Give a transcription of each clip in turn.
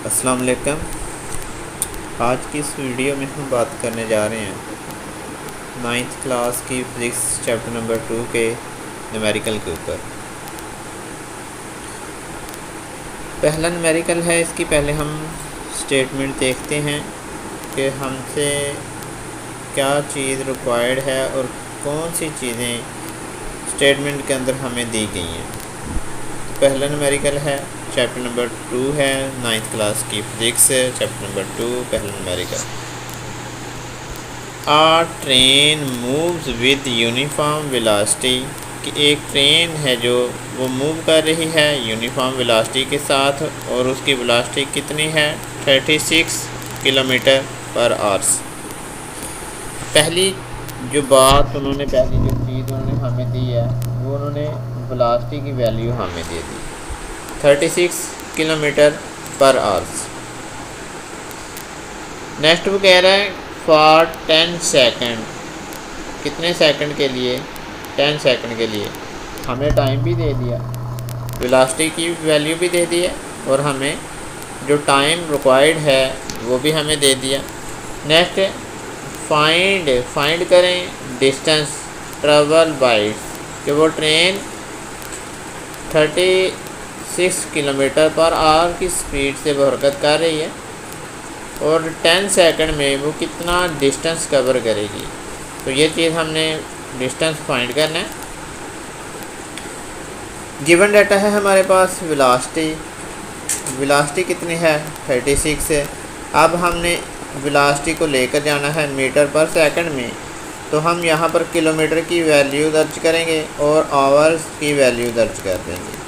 अस्सलाम वालेकुम। आज की इस वीडियो में हम बात करने जा रहे हैं 9th क्लास की फिज़िक्स चैप्टर नंबर 2 के न्यूमेरिकल के ऊपर। पहला न्यूमेरिकल है, इसकी पहले हम स्टेटमेंट देखते हैं कि हमसे क्या चीज़ रिक्वायर्ड है और कौन सी चीज़ें स्टेटमेंट के अंदर हमें दी गई हैं। तो पहला न्यूमेरिकल है, चैप्टर नंबर 2 है, 9th क्लास की फिज़िक्स है, चैप्टर नंबर 2, पहला numerical. A train moves with uniform velocity, कि एक ट्रेन है जो वो मूव कर रही है यूनिफॉर्म वेलोसिटी के साथ, और उसकी वेलोसिटी कितनी है 36 किलोमीटर पर आवर्स। पहली जो बात उन्होंने, पहली जो चीज़ उन्होंने हमें दी है वो उन्होंने वेलोसिटी की वैल्यू हमें दे दी 36 किलोमीटर पर आवर्स। नेक्स्ट वो कह रहा है फॉर 10 सेकंड, कितने सेकंड के लिए 10 सेकंड के लिए। हमें टाइम भी दे दिया, वेलोसिटी की वैल्यू भी दे दी है, और हमें जो टाइम रिक्वायर्ड है वो भी हमें दे दिया। नेक्स्ट फाइंड करें डिस्टेंस ट्रेवल बाय, कि वो ट्रेन 36 किलोमीटर पर आवर की स्पीड से वो हरकत कर रही है, और 10 सेकंड में वो कितना डिस्टेंस कवर करेगी। तो ये चीज़ हमने डिस्टेंस फाइंड करना है। गिवन डाटा है हमारे पास वेलोसिटी कितनी है 36 है। अब हमने वेलोसिटी को लेकर जाना है मीटर पर सेकंड में, तो हम यहाँ पर किलोमीटर की वैल्यू दर्ज करेंगे और आवर्स की वैल्यू दर्ज कर देंगे।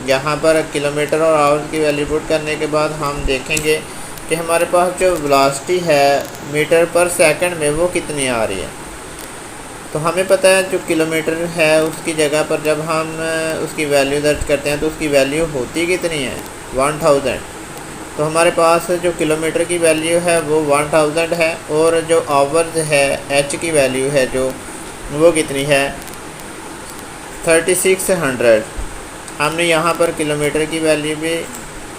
यहाँ पर किलोमीटर और आवर्स की वैल्यू पुट करने के बाद हम देखेंगे कि हमारे पास जो वेलोसिटी है मीटर पर सेकंड में वो कितनी आ रही है। तो हमें पता है जो किलोमीटर है उसकी जगह पर जब हम उसकी वैल्यू दर्ज करते हैं तो उसकी वैल्यू होती कितनी है 1000। तो हमारे पास जो किलोमीटर की वैल्यू है वो 1000 है, और जो आवर्स है एच की वैल्यू है जो वो कितनी है 3600। हमने यहाँ पर किलोमीटर की वैल्यू भी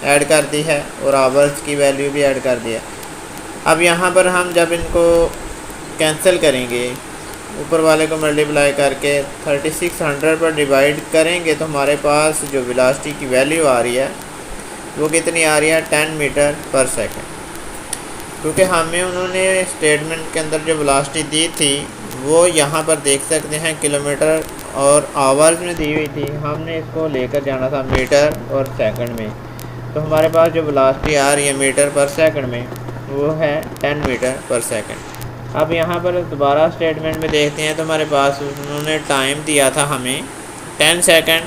ऐड कर दी है और आवर्स की वैल्यू भी ऐड कर दिया। अब यहाँ पर हम जब इनको कैंसिल करेंगे, ऊपर वाले को मल्टीप्लाई करके 3600 पर डिवाइड करेंगे, तो हमारे पास जो वेलोसिटी की वैल्यू आ रही है वो कितनी आ रही है 10 मीटर पर सेकंड। क्योंकि हमें उन्होंने स्टेटमेंट के अंदर जो वेलोसिटी दी थी वो यहाँ पर देख सकते हैं किलोमीटर और आवर्स में दी हुई थी, हमने इसको लेकर जाना था मीटर और सेकंड में। तो हमारे पास जो वेलोसिटी आ रही है मीटर पर सेकंड में वो है 10 मीटर पर सेकंड। अब यहाँ पर दोबारा स्टेटमेंट में देखते हैं तो हमारे पास उन्होंने टाइम दिया था हमें 10 सेकंड,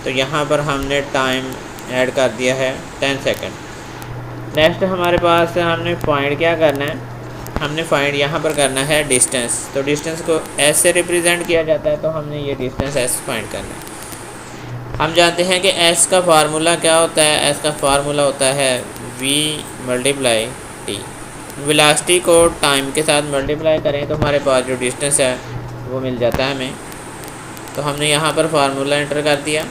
तो यहाँ पर हमने टाइम ऐड कर दिया है 10 सेकंड। नेक्स्ट हमारे पास हमने फाइंड क्या करना है, हमने फाइंड यहाँ पर करना है डिस्टेंस। तो डिस्टेंस को एस से रिप्रेजेंट किया जाता है, तो हमने ये डिस्टेंस एस फाइंड करना है। हम जानते हैं कि एस का फार्मूला क्या होता है, एस का फार्मूला होता है v मल्टीप्लाई टी। वेलोसिटी को टाइम के साथ मल्टीप्लाई करें तो हमारे पास जो डिस्टेंस है वो मिल जाता है हमें। तो हमने यहाँ पर फार्मूला एंटर कर दिया।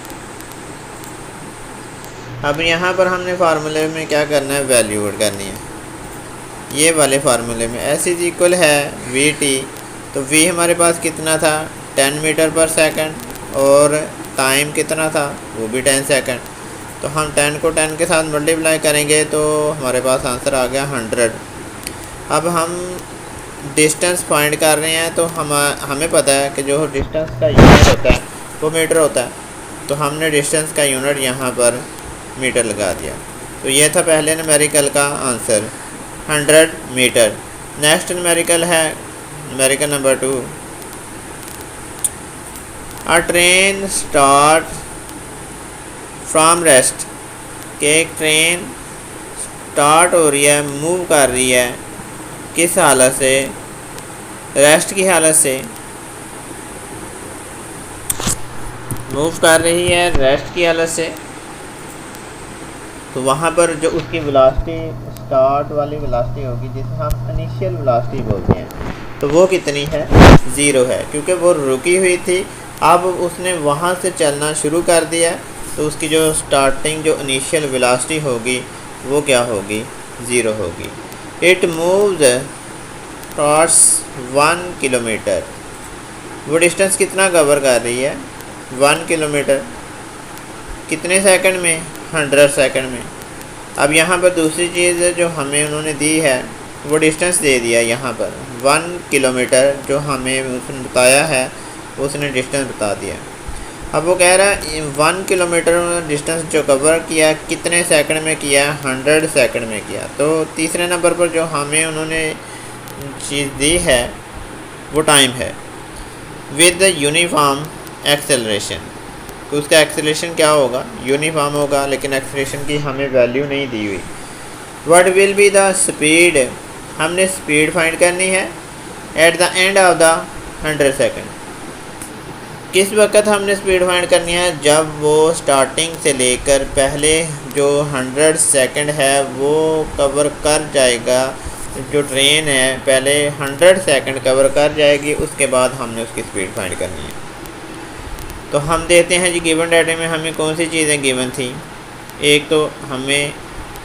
अब यहाँ पर हमने फार्मूले में क्या करना है, वैल्यू ऐड करनी है। ये वाले फार्मूले में एस इज इक्वल है वी टी, तो वी हमारे पास कितना था 10 मीटर पर सेकंड, और टाइम कितना था वो भी 10 सेकंड। तो हम 10 को 10 के साथ मल्टीप्लाई करेंगे तो हमारे पास आंसर आ गया 100। अब हम डिस्टेंस फाइंड कर रहे हैं, तो हमें पता है कि जो डिस्टेंस का यूनिट होता है वो मीटर होता है, तो हमने डिस्टेंस का यूनिट यहाँ पर मीटर लगा दिया। तो ये था पहले न्यूमेरिकल का आंसर 100 मीटर। नेक्स्ट न्यूमेरिकल है numerical number 2। A train start from rest, कि एक ट्रेन स्टार्ट हो रही है, मूव कर रही है, किस हालत से, रेस्ट की हालत से मूव कर रही है, रेस्ट की हालत से। तो वहाँ पर जो उसकी वेलोसिटी स्टार्ट वाली वेलोसिटी होगी जिसे हम इनिशियल वेलोसिटी बोलते हैं, तो वो कितनी है 0 है, क्योंकि वो रुकी हुई थी। अब उसने वहाँ से चलना शुरू कर दिया, तो उसकी जो स्टार्टिंग जो इनिशियल वेलोसिटी होगी वो क्या होगी, 0 होगी। इट मूव्स टॉर्ड्स 1 किलोमीटर, वो डिस्टेंस कितना कवर कर रही है, 1 किलोमीटर। कितने सेकंड में, 100 सेकंड में। अब यहाँ पर दूसरी चीज़ जो हमें उन्होंने दी है, वो डिस्टेंस दे दिया यहाँ पर 1 किलोमीटर, जो हमें उसने बताया है उसने डिस्टेंस बता दिया। अब वो कह रहा है 1 किलोमीटर डिस्टेंस जो कवर किया कितने सेकंड में किया, 100 सेकंड में किया। तो तीसरे नंबर पर जो हमें उन्होंने चीज़ दी है वो टाइम है विद यूनिफॉर्म एक्सेलरेशन। तो उसका एक्सेलरेशन क्या होगा, यूनिफॉर्म होगा, लेकिन एक्सेलरेशन की हमें वैल्यू नहीं दी हुई। What will be the speed, हमने स्पीड फाइंड करनी है at the end of the 100 second. किस वक्त हमने स्पीड फाइंड करनी है, जब वो स्टार्टिंग से लेकर पहले जो 100 सेकंड है वो कवर कर जाएगा। जो ट्रेन है पहले 100 सेकंड कवर कर जाएगी, उसके बाद हमने उसकी स्पीड फाइंड करनी है। तो हम देखते हैं जी गिवन डाटा में हमें कौन सी चीज़ें गिवन थी। एक तो हमें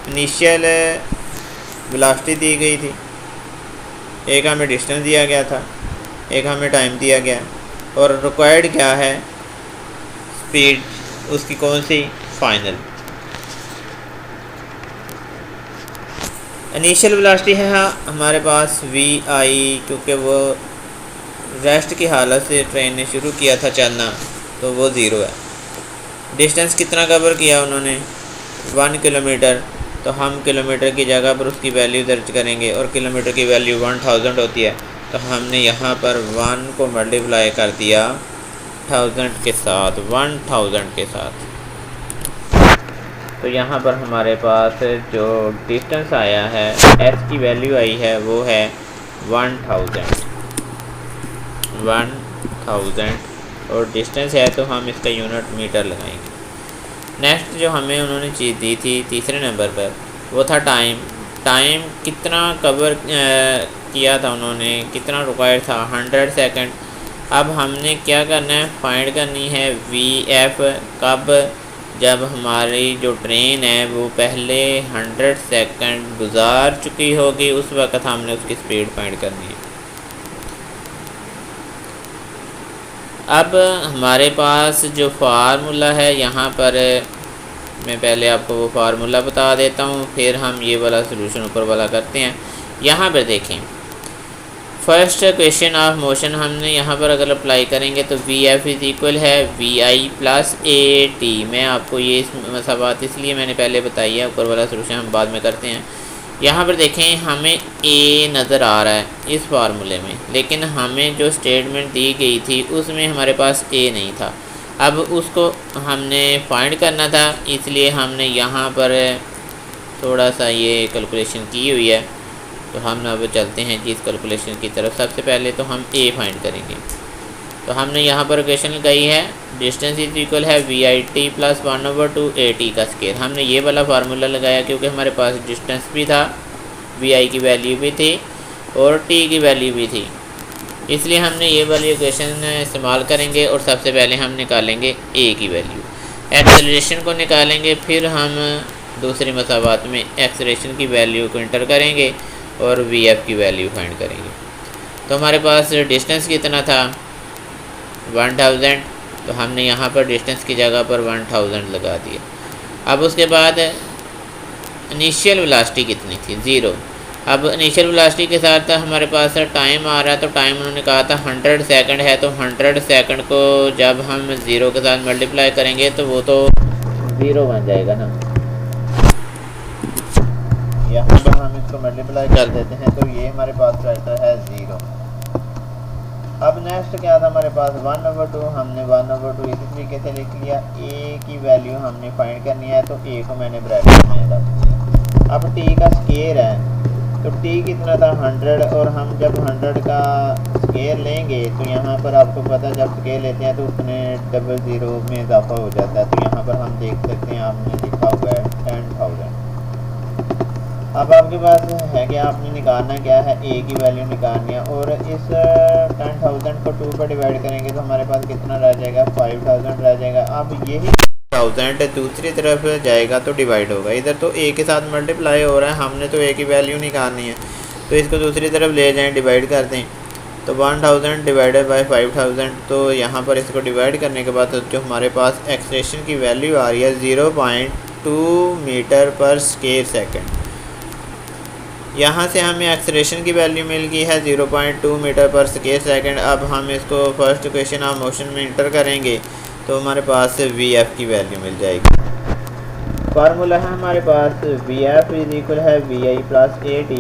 इनिशियल वेलोसिटी दी गई थी, एक हमें डिस्टेंस दिया गया था, एक हमें टाइम दिया गया, और रिक्वायर्ड क्या है, स्पीड उसकी कौन सी, फाइनल। इनिशियल वेलोसिटी है हमारे पास vi, क्योंकि वो रेस्ट की हालत से ट्रेन ने शुरू किया था चलना, तो वो 0 है। डिस्टेंस कितना कवर किया उन्होंने, 1 किलोमीटर। तो हम किलोमीटर की जगह पर उसकी वैल्यू दर्ज करेंगे, और किलोमीटर की वैल्यू 1000 होती है। तो हमने यहाँ पर 1 को मल्टीप्लाई कर दिया 1000 के साथ, 1000 के साथ। तो यहाँ पर हमारे पास जो डिस्टेंस आया है, एच की वैल्यू आई है, वो है 1000 और डिस्टेंस है तो हम इसका यूनिट मीटर लगाएंगे। नेक्स्ट जो हमें उन्होंने चीज़ दी थी तीसरे नंबर पर, वो था टाइम। टाइम कितना कवर किया था उन्होंने, कितना रिक्वायर्ड था, 100 सेकंड। अब हमने क्या करना है, फाइंड करनी है VF कब, जब हमारी जो ट्रेन है वो पहले 100 सेकंड गुजार चुकी होगी, उस वक्त हमने उसकी स्पीड फाइंड करनी है। अब हमारे पास जो फार्मूला है, यहाँ पर मैं पहले आपको वो फार्मूला बता देता हूँ, फिर हम ये वाला सलूशन ऊपर वाला करते हैं। यहाँ पर देखें, फर्स्ट क्वेश्चन ऑफ मोशन हमने यहाँ पर अगर अप्लाई करेंगे तो VF इज़ इक्वल है VI प्लस AT। मैं आपको ये मसाबात इसलिए मैंने पहले बताई है, ऊपर वाला सलूशन हम बाद में करते हैं। यहाँ पर देखें, हमें A नज़र आ रहा है इस फार्मूले में, लेकिन हमें जो स्टेटमेंट दी गई थी उसमें हमारे पास A नहीं था। अब उसको हमने फाइंड करना था, इसलिए हमने यहाँ पर थोड़ा सा ये कैलकुलेशन की हुई है। तो हम अब चलते हैं जी इस कैलकुलेशन की तरफ। सबसे पहले तो हम A फाइंड करेंगे। तो हमने यहाँ पर इक्वेशन लगाई है, डिस्टेंस इज इक्वल है VIT प्लस 1/2 AT का स्केयर। हमने ये वाला फार्मूला लगाया क्योंकि हमारे पास डिस्टेंस भी था, VI की वैल्यू भी थी और T की वैल्यू भी थी, इसलिए हमने ये वाली इक्वेशन इस्तेमाल करेंगे। और सबसे पहले हम निकालेंगे A की वैल्यू, एक्सेलरेशन को निकालेंगे, फिर हम दूसरी मसाबात में एक्सेलरेशन की वैल्यू को इंटर करेंगे और VF की वैल्यू फाइंड करेंगे। तो हमारे पास डिस्टेंस कितना था, 1000। तो हमने यहाँ पर डिस्टेंस की जगह पर 1000 लगा दिया। अब उसके बाद इनिशियल वेलोसिटी कितनी थी, 0। अब इनिशियल वेलोसिटी के साथ हमारे पास टाइम आ रहा है, तो टाइम उन्होंने कहा था 100 सेकंड है। तो 100 सेकंड को जब हम 0 के साथ मल्टीप्लाई करेंगे तो वो तो 0 बन जाएगा ना। यहाँ पर हम इसको मल्टीप्लाई कर देते हैं तो ये हमारे पास रहता है 0। अब नेक्स्ट क्या था हमारे पास, 1/2। हमने 1/2 इसी तरीके से लिख लिया। A की वैल्यू हमने फाइंड करनी है, तो A को मैंने ब्रैकेट में रख दिया। अब T का स्केयर है, तो T कितना था, 100। और हम जब 100 का स्केयर लेंगे तो यहाँ पर आपको पता है जब स्केयर लेते हैं तो उसमें 00 में इजाफा हो जाता है। तो यहाँ पर हम देख सकते हैं, आपने लिखा हुआ है 10,000। अब आपके पास है कि आपने निकालना क्या है, A की वैल्यू निकालनी है। और इस 10,000 को 2 पर डिवाइड करेंगे तो हमारे पास कितना रह जाएगा, 5000 रह जाएगा। अब यही 1000 दूसरी तरफ जाएगा तो डिवाइड होगा। इधर तो ए के साथ मल्टीप्लाई हो रहा है, हमने तो ए की वैल्यू निकालनी है, तो इसको दूसरी तरफ ले जाएं, डिवाइड कर दें। तो 1000 डिवाइडेड बाय 5000, तो यहाँ पर इसको डिवाइड करने के बाद जो हमारे पास एक्सलेशन की वैल्यू आ रही है 0.2 मीटर पर स्क्वायर सेकंड। यहाँ से हमें एक्सलेशन की वैल्यू मिल गई है 0.2 मीटर पर स्क्वायर सेकंड। अब हम इसको फर्स्ट इक्वेशन ऑफ मोशन में इंटर करेंगे तो हमारे पास VF की वैल्यू मिल जाएगी। फार्मूला है हमारे पास VF इज इक्वल है VI प्लस AT।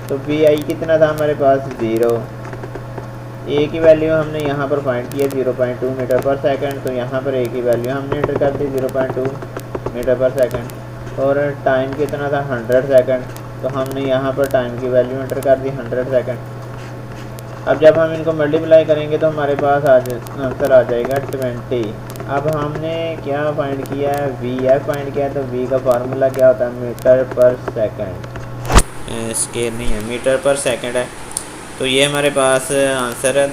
तो VI कितना था हमारे पास 0, ए की वैल्यू हमने यहाँ पर फाइंड किया 0.2 मीटर पर सेकंड, तो यहाँ पर ए की वैल्यू हमने इंटर कर दी 0.2 मीटर पर सेकंड। और टाइम कितना था 100 सेकंड, तो हमने यहाँ पर टाइम की वैल्यू इंटर कर दी 100 सेकंड। अब जब हम इनको मल्टीप्लाई करेंगे तो हमारे पास आंसर आ जाएगा 20। अब हमने क्या फाइंड किया है, VF फाइंड किया है, तो V का फार्मूला क्या होता है, मीटर पर सेकंड, स्केल नहीं है, मीटर पर सेकंड है। तो ये हमारे पास आंसर है।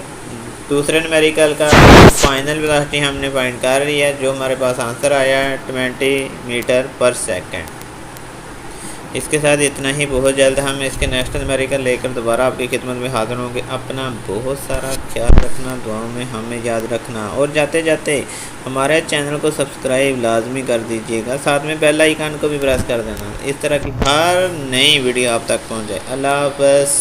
दूसरे न्यूमेरिकल का फाइनल वेलोसिटी हमने फाइंड कर लिया है, जो हमारे पास आंसर आया है 20 मीटर पर सेकंड। इसके साथ इतना ही। बहुत जल्द हम इसके नेक्स्ट न्यूमेरिकल लेकर दोबारा आपकी खिदमत में हाजिर होंगे। अपना बहुत सारा ख्याल रखना, दुआओं में हमें याद रखना, और जाते जाते हमारे चैनल को सब्सक्राइब लाजमी कर दीजिएगा, साथ में बेल आइकन को भी प्रेस कर देना, इस तरह की हर नई वीडियो आप तक पहुँच जाए। अल्लाह हाफ़िज़।